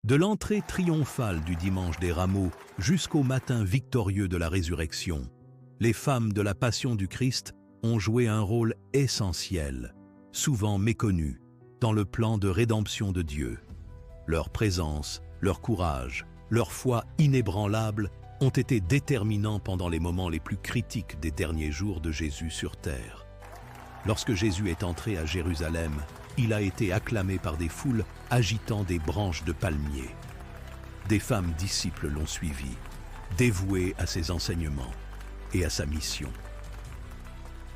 De l'entrée triomphale du dimanche des Rameaux jusqu'au matin victorieux de la résurrection, les femmes de la Passion du Christ ont joué un rôle essentiel, souvent méconnu, dans le plan de rédemption de Dieu. Leur présence, leur courage, leur foi inébranlable ont été déterminants pendant les moments les plus critiques des derniers jours de Jésus sur terre. Lorsque Jésus est entré à Jérusalem, il a été acclamé par des foules agitant des branches de palmiers. Des femmes disciples l'ont suivi, dévouées à ses enseignements et à sa mission.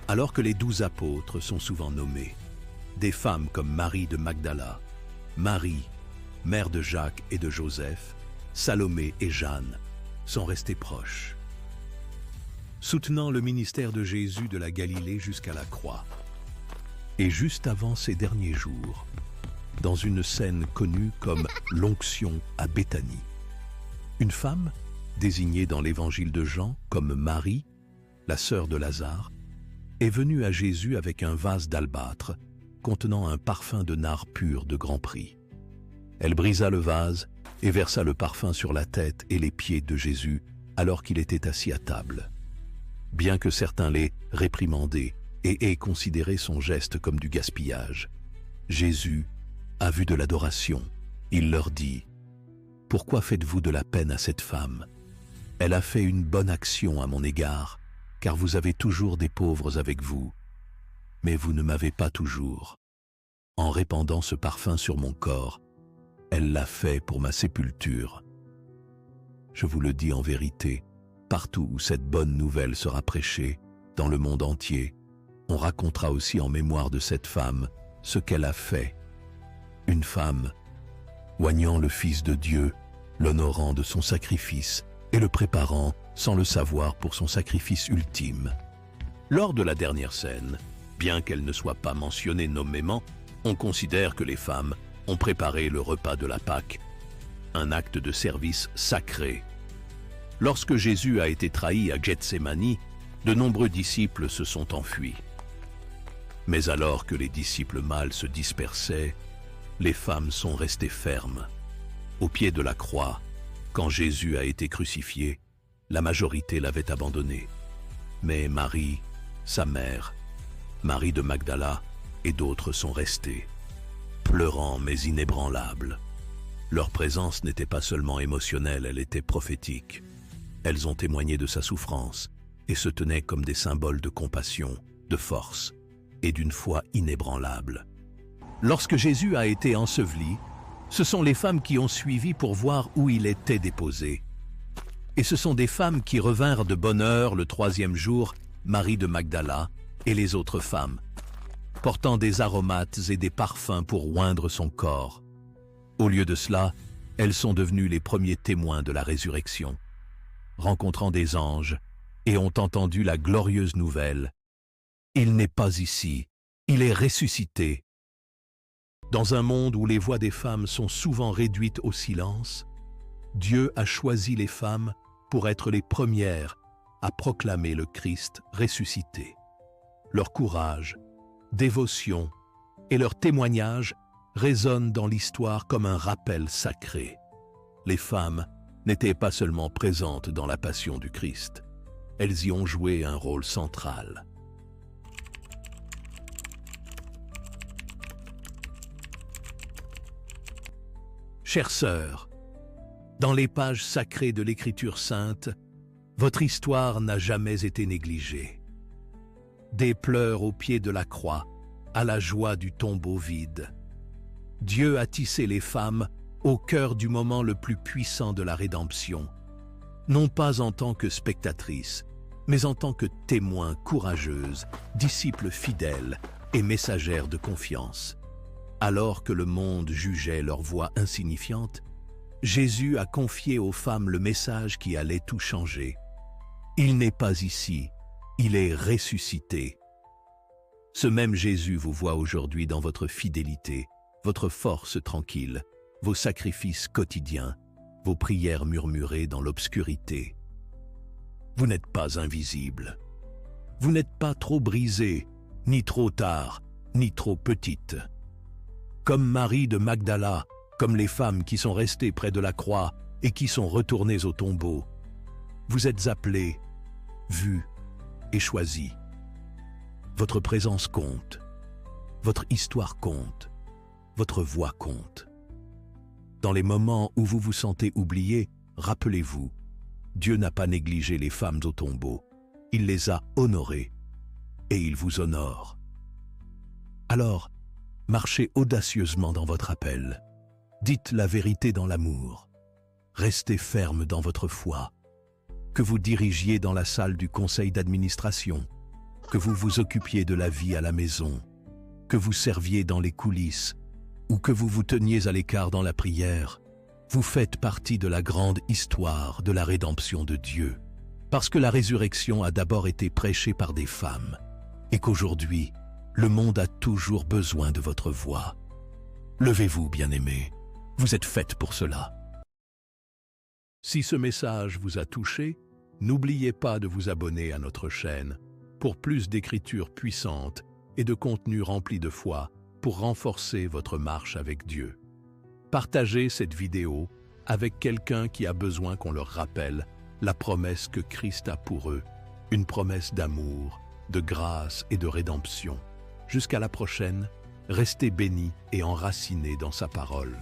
Alors que les 12 apôtres sont souvent nommés, des femmes comme Marie de Magdala, Marie, mère de Jacques et de Joseph, Salomé et Jeanne, sont restées proches, soutenant le ministère de Jésus de la Galilée jusqu'à la croix. Et juste avant ces derniers jours, dans une scène connue comme l'onction à Béthanie, une femme, désignée dans l'évangile de Jean comme Marie, la sœur de Lazare, est venue à Jésus avec un vase d'albâtre contenant un parfum de nard pur de grand prix. Elle brisa le vase et versa le parfum sur la tête et les pieds de Jésus alors qu'il était assis à table. Bien que certains l'aient réprimandé et aient considéré son geste comme du gaspillage, Jésus a vu de l'adoration. Il leur dit : « Pourquoi faites-vous de la peine à cette femme ? Elle a fait une bonne action à mon égard, car vous avez toujours des pauvres avec vous, mais vous ne m'avez pas toujours. En répandant ce parfum sur mon corps, elle l'a fait pour ma sépulture. Je vous le dis en vérité, partout où cette bonne nouvelle sera prêchée, dans le monde entier, on racontera aussi en mémoire de cette femme ce qu'elle a fait. Une femme, oignant le Fils de Dieu, l'honorant de son sacrifice et le préparant sans le savoir pour son sacrifice ultime. » Lors de la dernière scène, bien qu'elle ne soit pas mentionnée nommément, on considère que les femmes ont préparé le repas de la Pâque, un acte de service sacré. Lorsque Jésus a été trahi à Gethsémani, de nombreux disciples se sont enfuis. Mais alors que les disciples mâles se dispersaient, les femmes sont restées fermes. Au pied de la croix, quand Jésus a été crucifié, la majorité l'avait abandonné. Mais Marie, sa mère, Marie de Magdala et d'autres sont restés, pleurant mais inébranlables. Leur présence n'était pas seulement émotionnelle, elle était prophétique. Elles ont témoigné de sa souffrance et se tenaient comme des symboles de compassion, de force et d'une foi inébranlable. Lorsque Jésus a été enseveli, ce sont les femmes qui ont suivi pour voir où il était déposé. Et ce sont des femmes qui revinrent de bonne heure le 3e jour, Marie de Magdala et les autres femmes, portant des aromates et des parfums pour oindre son corps. Au lieu de cela, elles sont devenues les premiers témoins de la résurrection, rencontrant des anges et ont entendu la glorieuse nouvelle. Il n'est pas ici, il est ressuscité. Dans un monde où les voix des femmes sont souvent réduites au silence, Dieu a choisi les femmes pour être les premières à proclamer le Christ ressuscité. Leur courage, dévotion et leur témoignage résonnent dans l'histoire comme un rappel sacré. Les femmes n'étaient pas seulement présentes dans la Passion du Christ, elles y ont joué un rôle central. Chères sœurs, dans les pages sacrées de l'Écriture sainte, votre histoire n'a jamais été négligée. Des pleurs au pied de la croix, à la joie du tombeau vide. Dieu a tissé les femmes au cœur du moment le plus puissant de la rédemption, non pas en tant que spectatrices, mais en tant que témoins courageuses, disciples fidèles et messagères de confiance. Alors que le monde jugeait leur voix insignifiante, Jésus a confié aux femmes le message qui allait tout changer. Il n'est pas ici, il est ressuscité. Ce même Jésus vous voit aujourd'hui dans votre fidélité, votre force tranquille, vos sacrifices quotidiens, vos prières murmurées dans l'obscurité. Vous n'êtes pas invisible. Vous n'êtes pas trop brisé, ni trop tard, ni trop petite. Comme Marie de Magdala, comme les femmes qui sont restées près de la croix et qui sont retournées au tombeau. Vous êtes appelés, vus et choisis. Votre présence compte, votre histoire compte, votre voix compte. Dans les moments où vous vous sentez oubliés, rappelez-vous, Dieu n'a pas négligé les femmes au tombeau, il les a honorées et il vous honore. Alors, marchez audacieusement dans votre appel. Dites la vérité dans l'amour. Restez ferme dans votre foi. Que vous dirigiez dans la salle du conseil d'administration, que vous vous occupiez de la vie à la maison, que vous serviez dans les coulisses ou que vous vous teniez à l'écart dans la prière, vous faites partie de la grande histoire de la rédemption de Dieu. Parce que la résurrection a d'abord été prêchée par des femmes et qu'aujourd'hui, le monde a toujours besoin de votre voix. Levez-vous, bien-aimés, vous êtes faites pour cela. Si ce message vous a touché, n'oubliez pas de vous abonner à notre chaîne pour plus d'écritures puissantes et de contenus remplis de foi pour renforcer votre marche avec Dieu. Partagez cette vidéo avec quelqu'un qui a besoin qu'on leur rappelle la promesse que Christ a pour eux, une promesse d'amour, de grâce et de rédemption. Jusqu'à la prochaine, restez bénis et enracinés dans sa parole.